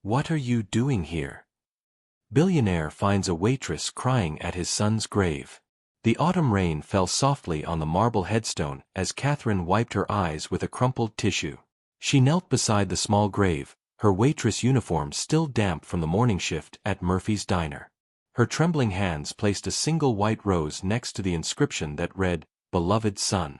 What are you doing here? Billionaire finds a waitress crying at his son's grave. The autumn rain fell softly on the marble headstone as Catherine wiped her eyes with a crumpled tissue. She knelt beside the small grave, her waitress uniform still damp from the morning shift at Murphy's Diner. Her trembling hands placed a single white rose next to the inscription that read, "Beloved Son."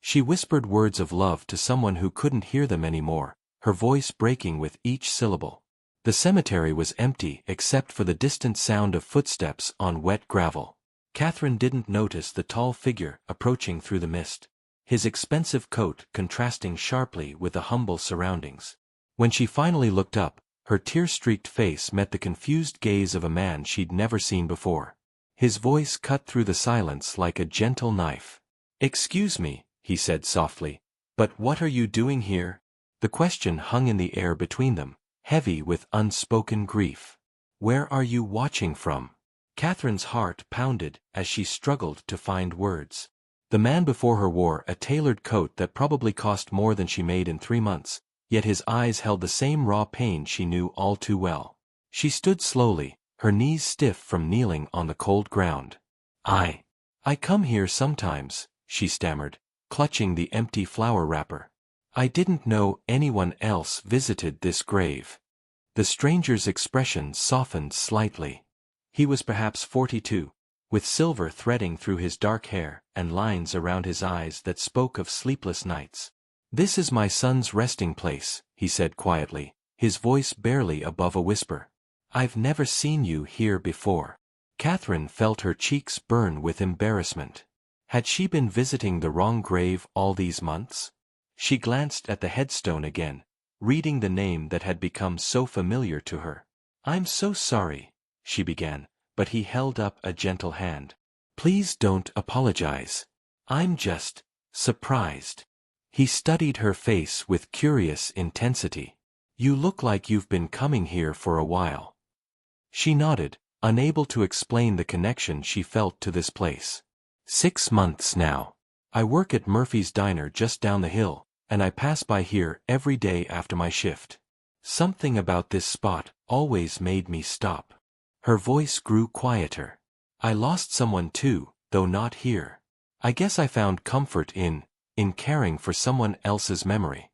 She whispered words of love to someone who couldn't hear them anymore, her voice breaking with each syllable. The cemetery was empty except for the distant sound of footsteps on wet gravel. Catherine didn't notice the tall figure approaching through the mist, his expensive coat contrasting sharply with the humble surroundings. When she finally looked up, her tear-streaked face met the confused gaze of a man she'd never seen before. His voice cut through the silence like a gentle knife. "Excuse me," he said softly, "but what are you doing here?" The question hung in the air between them, heavy with unspoken grief. "Where are you watching from?" Catherine's heart pounded as she struggled to find words. The man before her wore a tailored coat that probably cost more than she made in 3 months, yet his eyes held the same raw pain she knew all too well. She stood slowly, her knees stiff from kneeling on the cold ground. I come here sometimes," she stammered, clutching the empty flower wrapper. "I didn't know anyone else visited this grave." The stranger's expression softened slightly. He was perhaps 42, with silver threading through his dark hair and lines around his eyes that spoke of sleepless nights. "This is my son's resting place," he said quietly, his voice barely above a whisper. "I've never seen you here before." Catherine felt her cheeks burn with embarrassment. Had she been visiting the wrong grave all these months? She glanced at the headstone again, reading the name that had become so familiar to her. "I'm so sorry," she began, but he held up a gentle hand. "Please don't apologize. I'm just surprised." He studied her face with curious intensity. "You look like you've been coming here for a while." She nodded, unable to explain the connection she felt to this place. 6 months now. I work at Murphy's Diner just down the hill, and I pass by here every day after my shift. Something about this spot always made me stop." Her voice grew quieter. "I lost someone too, though not here. I guess I found comfort in caring for someone else's memory."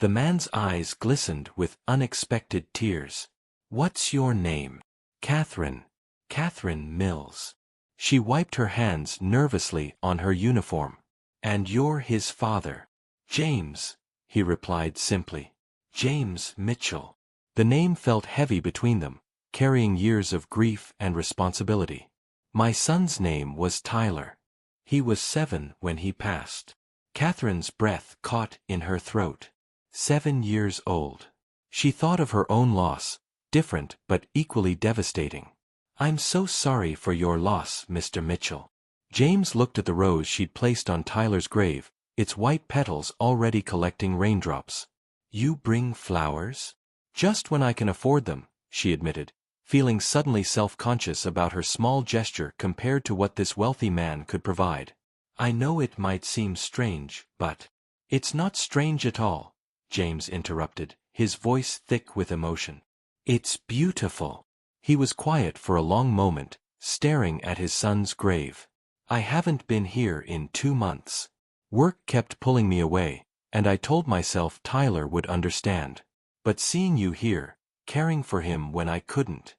The man's eyes glistened with unexpected tears. "What's your name?" "Catherine. Catherine Mills." She wiped her hands nervously on her uniform. "And you're his father." "James," he replied simply. "James Mitchell." The name felt heavy between them, carrying years of grief and responsibility. "My son's name was Tyler. He was 7 when he passed." Catherine's breath caught in her throat. 7 years old. She thought of her own loss, different but equally devastating. "I'm so sorry for your loss, Mr. Mitchell." James looked at the rose she'd placed on Tyler's grave, its white petals already collecting raindrops. "You bring flowers?" "Just when I can afford them," she admitted, feeling suddenly self-conscious about her small gesture compared to what this wealthy man could provide. "I know it might seem strange, but—" "It's not strange at all," James interrupted, his voice thick with emotion. "It's beautiful." He was quiet for a long moment, staring at his son's grave. "I haven't been here in 2 months. Work kept pulling me away, and I told myself Tyler would understand. But seeing you here, caring for him when I couldn't."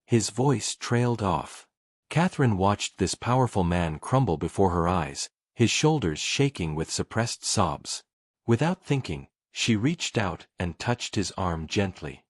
His voice trailed off. Catherine watched this powerful man crumble before her eyes, his shoulders shaking with suppressed sobs. Without thinking, she reached out and touched his arm gently.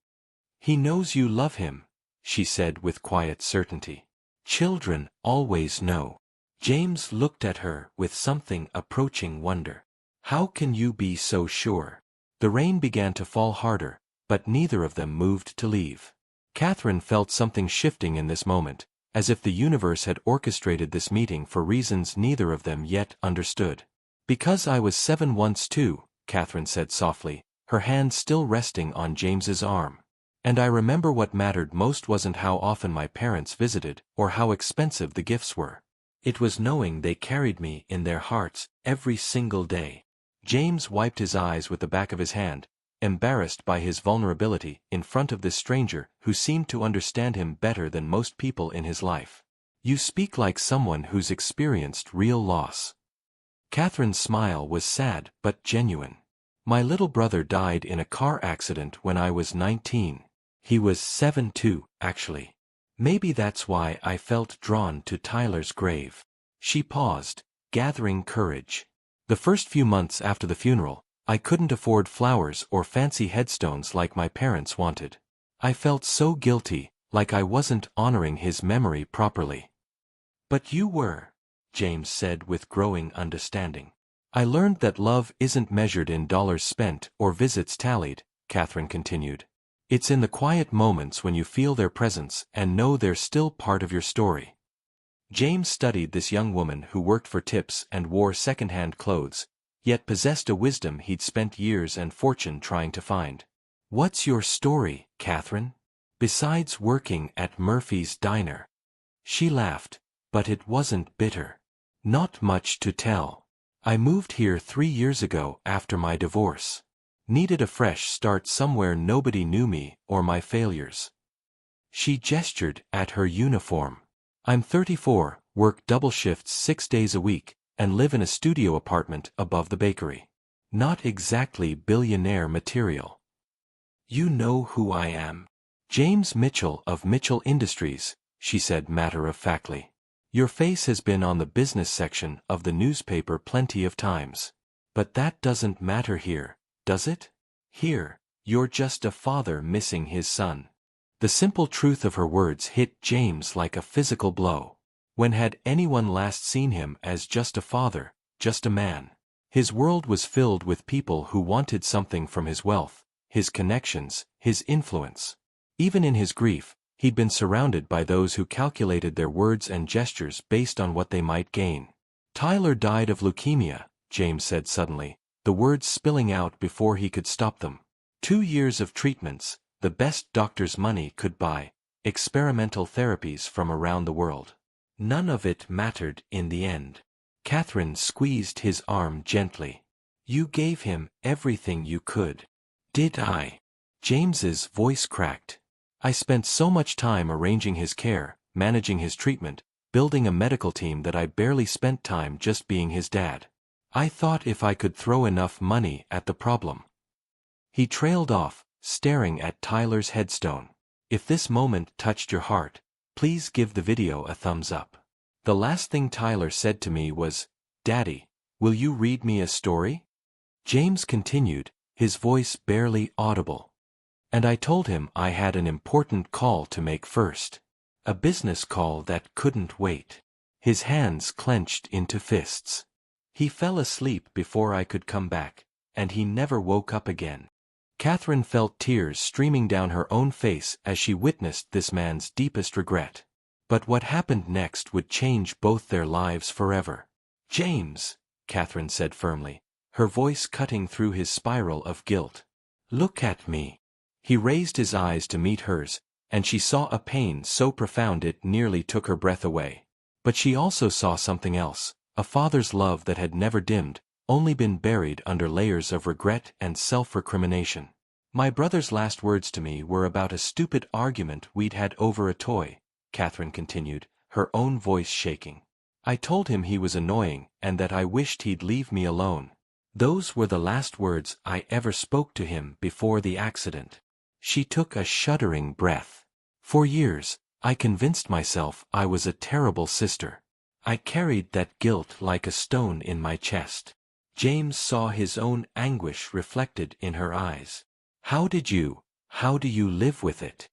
"He knows you love him," she said with quiet certainty. "Children always know." James looked at her with something approaching wonder. "How can you be so sure?" The rain began to fall harder, but neither of them moved to leave. Catherine felt something shifting in this moment, as if the universe had orchestrated this meeting for reasons neither of them yet understood. "Because I was 7 once too," Catherine said softly, her hand still resting on James's arm. "And I remember what mattered most wasn't how often my parents visited or how expensive the gifts were. It was knowing they carried me in their hearts every single day." James wiped his eyes with the back of his hand, embarrassed by his vulnerability in front of this stranger who seemed to understand him better than most people in his life. "You speak like someone who's experienced real loss." Catherine's smile was sad but genuine. "My little brother died in a car accident when I was 19. He was 7 too, actually. Maybe that's why I felt drawn to Tyler's grave." She paused, gathering courage. "The first few months after the funeral, I couldn't afford flowers or fancy headstones like my parents wanted. I felt so guilty, like I wasn't honoring his memory properly." "But you were," James said with growing understanding. "I learned that love isn't measured in dollars spent or visits tallied," Catherine continued. "It's in the quiet moments when you feel their presence and know they're still part of your story." James studied this young woman who worked for tips and wore second-hand clothes, yet possessed a wisdom he'd spent years and fortune trying to find. "What's your story, Catherine? Besides working at Murphy's Diner?" She laughed, but it wasn't bitter. "Not much to tell. I moved here 3 years ago after my divorce. Needed a fresh start somewhere nobody knew me or my failures." She gestured at her uniform. "I'm 34, work double shifts 6 days a week, and live in a studio apartment above the bakery. Not exactly billionaire material." "You know who I am. James Mitchell of Mitchell Industries," she said matter-of-factly. "Your face has been on the business section of the newspaper plenty of times. But that doesn't matter here, does it? Here, you're just a father missing his son." The simple truth of her words hit James like a physical blow. When had anyone last seen him as just a father, just a man? His world was filled with people who wanted something from his wealth, his connections, his influence. Even in his grief, he'd been surrounded by those who calculated their words and gestures based on what they might gain. "Tyler died of leukemia," James said suddenly, the words spilling out before he could stop them. 2 years of treatments, the best doctor's money could buy, experimental therapies from around the world. None of it mattered in the end. Catherine squeezed his arm gently. "You gave him everything you could." "Did I?" James's voice cracked. "I spent so much time arranging his care, managing his treatment, building a medical team that I barely spent time just being his dad. I thought if I could throw enough money at the problem." He trailed off, staring at Tyler's headstone. "If this moment touched your heart, please give the video a thumbs up. The last thing Tyler said to me was, 'Daddy, will you read me a story?'" James continued, his voice barely audible. "And I told him I had an important call to make first. A business call that couldn't wait." His hands clenched into fists. "He fell asleep before I could come back, and he never woke up again." Catherine felt tears streaming down her own face as she witnessed this man's deepest regret. But what happened next would change both their lives forever. "James," Catherine said firmly, her voice cutting through his spiral of guilt. "Look at me." He raised his eyes to meet hers, and she saw a pain so profound it nearly took her breath away. But she also saw something else, a father's love that had never dimmed, only been buried under layers of regret and self-recrimination. "My brother's last words to me were about a stupid argument we'd had over a toy," Catherine continued, her own voice shaking. "I told him he was annoying and that I wished he'd leave me alone. Those were the last words I ever spoke to him before the accident." She took a shuddering breath. "For years, I convinced myself I was a terrible sister. I carried that guilt like a stone in my chest." James saw his own anguish reflected in her eyes. How do you live with it?"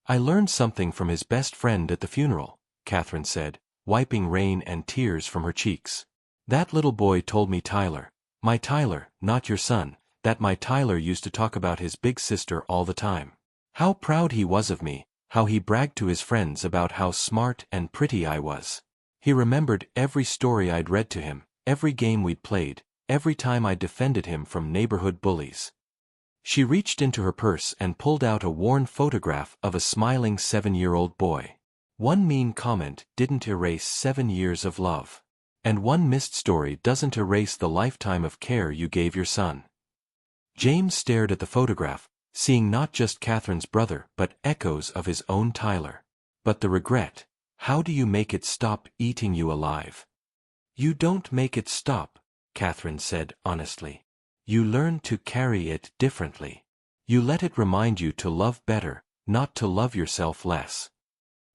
"I learned something from his best friend at the funeral," Catherine said, wiping rain and tears from her cheeks. "That little boy told me Tyler, my Tyler, not your son, that my Tyler used to talk about his big sister all the time. How proud he was of me, how he bragged to his friends about how smart and pretty I was. He remembered every story I'd read to him, every game we'd played, every time I defended him from neighborhood bullies." She reached into her purse and pulled out a worn photograph of a smiling 7-year-old boy. "One mean comment didn't erase 7 years of love. And one missed story doesn't erase the lifetime of care you gave your son." James stared at the photograph, seeing not just Catherine's brother but echoes of his own Tyler. But the regret. How do you make it stop eating you alive? You don't make it stop, Catherine said honestly. You learn to carry it differently. You let it remind you to love better, not to love yourself less.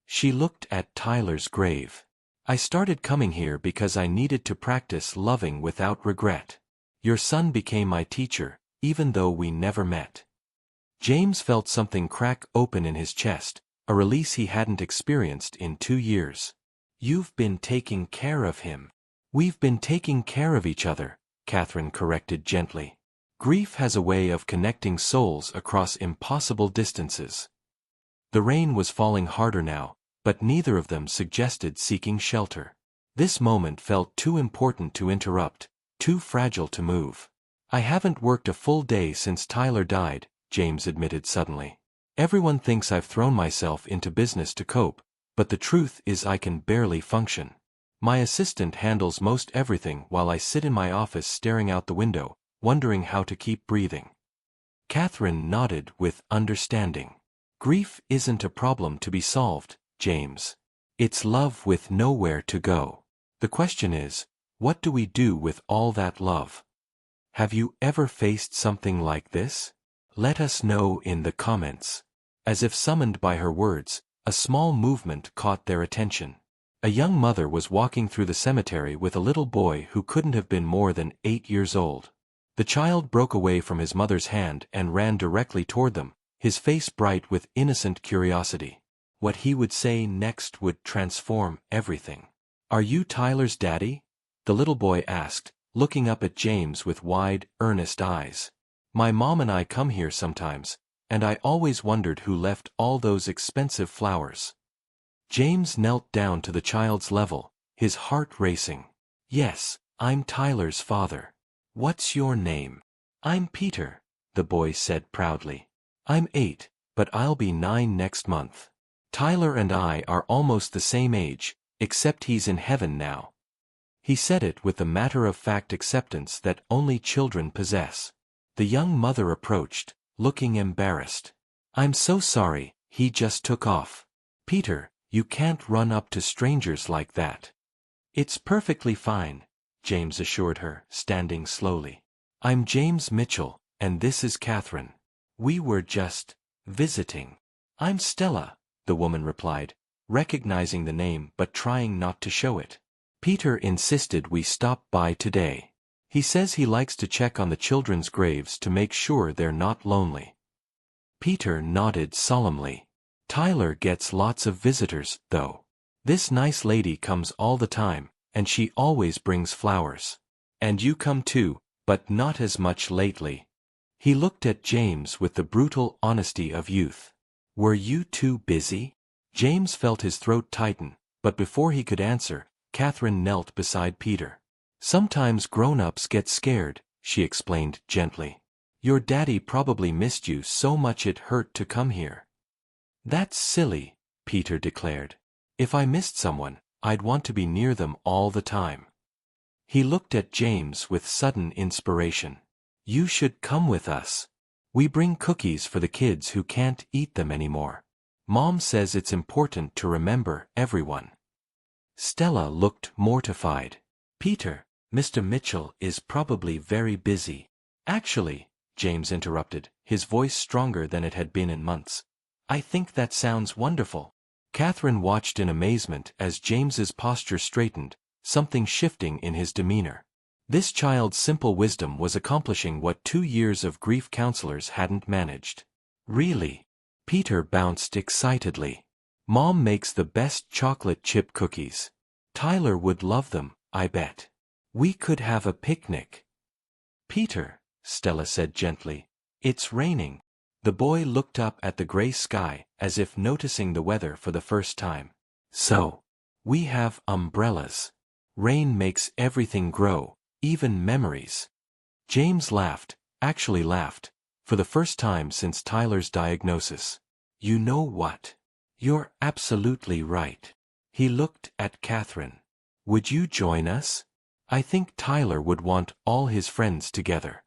She looked at Tyler's grave. I started coming here because I needed to practice loving without regret. Your son became my teacher, even though we never met. James felt something crack open in his chest, a release he hadn't experienced in 2 years. You've been taking care of him. We've been taking care of each other, Catherine corrected gently. Grief has a way of connecting souls across impossible distances. The rain was falling harder now, but neither of them suggested seeking shelter. This moment felt too important to interrupt, too fragile to move. I haven't worked a full day since Tyler died, James admitted suddenly. Everyone thinks I've thrown myself into business to cope, but the truth is I can barely function. My assistant handles most everything while I sit in my office staring out the window, wondering how to keep breathing. Catherine nodded with understanding. Grief isn't a problem to be solved, James. It's love with nowhere to go. The question is, what do we do with all that love? Have you ever faced something like this? Let us know in the comments. As if summoned by her words, a small movement caught their attention. A young mother was walking through the cemetery with a little boy who couldn't have been more than 8 years old. The child broke away from his mother's hand and ran directly toward them, his face bright with innocent curiosity. What he would say next would transform everything. Are you Tyler's daddy? The little boy asked, looking up at James with wide, earnest eyes. My mom and I come here sometimes, and I always wondered who left all those expensive flowers. James knelt down to the child's level, his heart racing. Yes, I'm Tyler's father. What's your name? I'm Peter, the boy said proudly. I'm 8, but I'll be 9 next month. Tyler and I are almost the same age, except he's in heaven now. He said it with the matter-of-fact acceptance that only children possess. The young mother approached, looking embarrassed. I'm so sorry, he just took off. Peter, you can't run up to strangers like that. It's perfectly fine, James assured her, standing slowly. I'm James Mitchell, and this is Catherine. We were just visiting. I'm Stella, the woman replied, recognizing the name but trying not to show it. Peter insisted we stop by today. He says he likes to check on the children's graves to make sure they're not lonely. Peter nodded solemnly. Tyler gets lots of visitors, though. This nice lady comes all the time, and she always brings flowers. And you come too, but not as much lately. He looked at James with the brutal honesty of youth. Were you too busy? James felt his throat tighten, but before he could answer, Catherine knelt beside Peter. Sometimes grown-ups get scared, she explained gently. Your daddy probably missed you so much it hurt to come here. That's silly, Peter declared. If I missed someone, I'd want to be near them all the time. He looked at James with sudden inspiration. You should come with us. We bring cookies for the kids who can't eat them anymore. Mom says it's important to remember everyone. Stella looked mortified. Peter, Mr. Mitchell is probably very busy. Actually, James interrupted, his voice stronger than it had been in months. I think that sounds wonderful. Catherine watched in amazement as James's posture straightened, something shifting in his demeanor. This child's simple wisdom was accomplishing what 2 years of grief counselors hadn't managed. Really? Peter bounced excitedly. Mom makes the best chocolate chip cookies. Tyler would love them, I bet. We could have a picnic. Peter, Stella said gently, it's raining. The boy looked up at the gray sky, as if noticing the weather for the first time. So, we have umbrellas. Rain makes everything grow, even memories. James laughed, actually laughed, for the first time since Tyler's diagnosis. You know what? You're absolutely right. He looked at Catherine. Would you join us? I think Tyler would want all his friends together.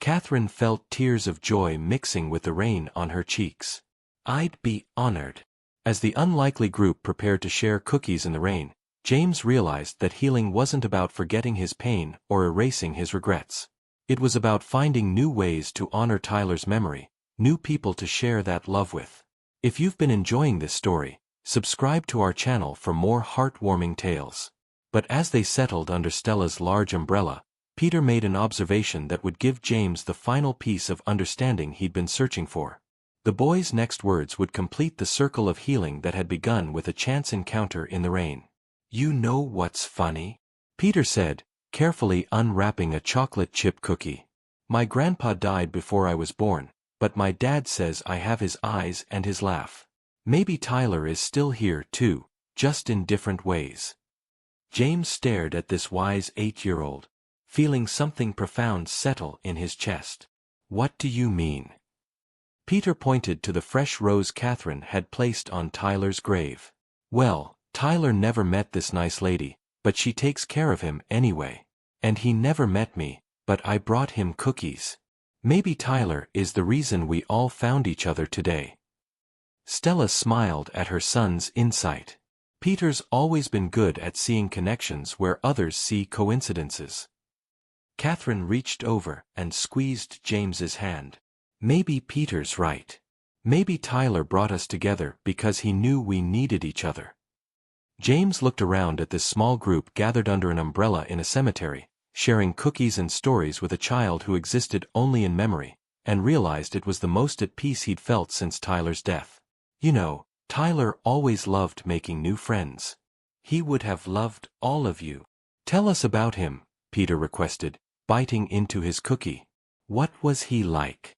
Catherine felt tears of joy mixing with the rain on her cheeks. "I'd be honored." As the unlikely group prepared to share cookies in the rain, James realized that healing wasn't about forgetting his pain or erasing his regrets. It was about finding new ways to honor Tyler's memory, new people to share that love with. If you've been enjoying this story, subscribe to our channel for more heartwarming tales. But as they settled under Stella's large umbrella, Peter made an observation that would give James the final piece of understanding he'd been searching for. The boy's next words would complete the circle of healing that had begun with a chance encounter in the rain. "You know what's funny?" Peter said, carefully unwrapping a chocolate chip cookie. "My grandpa died before I was born, but my dad says I have his eyes and his laugh. Maybe Tyler is still here too, just in different ways." James stared at this wise 8-year-old, feeling something profound settle in his chest. "What do you mean?" Peter pointed to the fresh rose Catherine had placed on Tyler's grave. "Well, Tyler never met this nice lady, but she takes care of him anyway. And he never met me, but I brought him cookies. Maybe Tyler is the reason we all found each other today." Stella smiled at her son's insight. Peter's always been good at seeing connections where others see coincidences. Catherine reached over and squeezed James's hand. "Maybe Peter's right. Maybe Tyler brought us together because he knew we needed each other." James looked around at this small group gathered under an umbrella in a cemetery, sharing cookies and stories with a child who existed only in memory, and realized it was the most at peace he'd felt since Tyler's death. You know, Tyler always loved making new friends. He would have loved all of you. "Tell us about him," Peter requested, biting into his cookie. "What was he like?"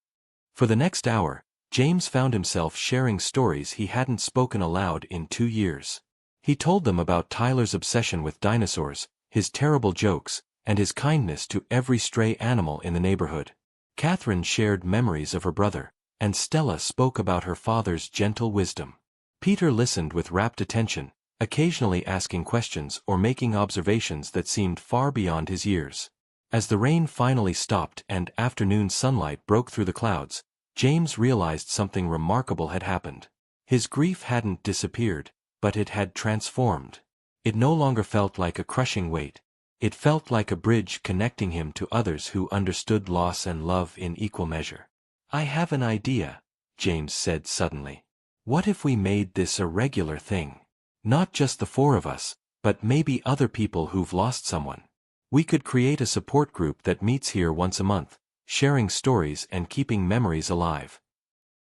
For the next hour, James found himself sharing stories he hadn't spoken aloud in 2 years. He told them about Tyler's obsession with dinosaurs, his terrible jokes, and his kindness to every stray animal in the neighborhood. Catherine shared memories of her brother, and Stella spoke about her father's gentle wisdom. Peter listened with rapt attention, occasionally asking questions or making observations that seemed far beyond his years. As the rain finally stopped and afternoon sunlight broke through the clouds, James realized something remarkable had happened. His grief hadn't disappeared, but it had transformed. It no longer felt like a crushing weight. It felt like a bridge connecting him to others who understood loss and love in equal measure. "I have an idea," James said suddenly. "What if we made this a regular thing? Not just the 4 of us, but maybe other people who've lost someone. We could create a support group that meets here once a month, sharing stories and keeping memories alive."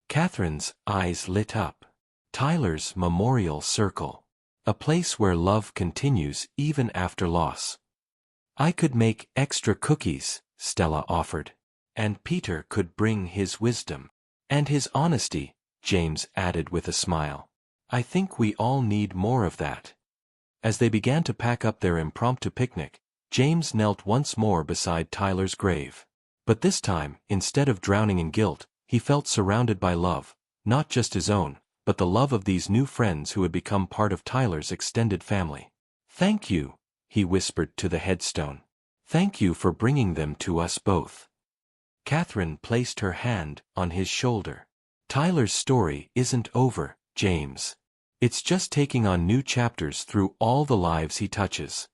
Catherine's eyes lit up. Tyler's Memorial Circle. A place where love continues even after loss. "I could make extra cookies," Stella offered. "And Peter could bring his wisdom. And his honesty," James added with a smile. "I think we all need more of that." As they began to pack up their impromptu picnic, James knelt once more beside Tyler's grave. But this time, instead of drowning in guilt, he felt surrounded by love, not just his own, but the love of these new friends who had become part of Tyler's extended family. "Thank you," he whispered to the headstone. "Thank you for bringing them to us both." Catherine placed her hand on his shoulder. "Tyler's story isn't over, James. It's just taking on new chapters through all the lives he touches."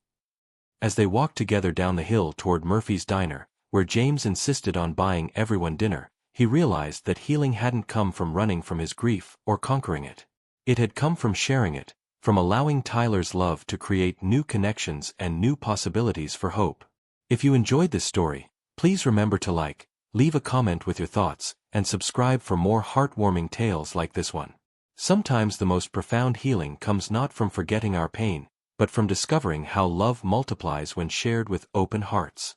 As they walked together down the hill toward Murphy's Diner, where James insisted on buying everyone dinner, he realized that healing hadn't come from running from his grief or conquering it. It had come from sharing it, from allowing Tyler's love to create new connections and new possibilities for hope. If you enjoyed this story, please remember to like, leave a comment with your thoughts, and subscribe for more heartwarming tales like this one. Sometimes the most profound healing comes not from forgetting our pain, but from discovering how love multiplies when shared with open hearts.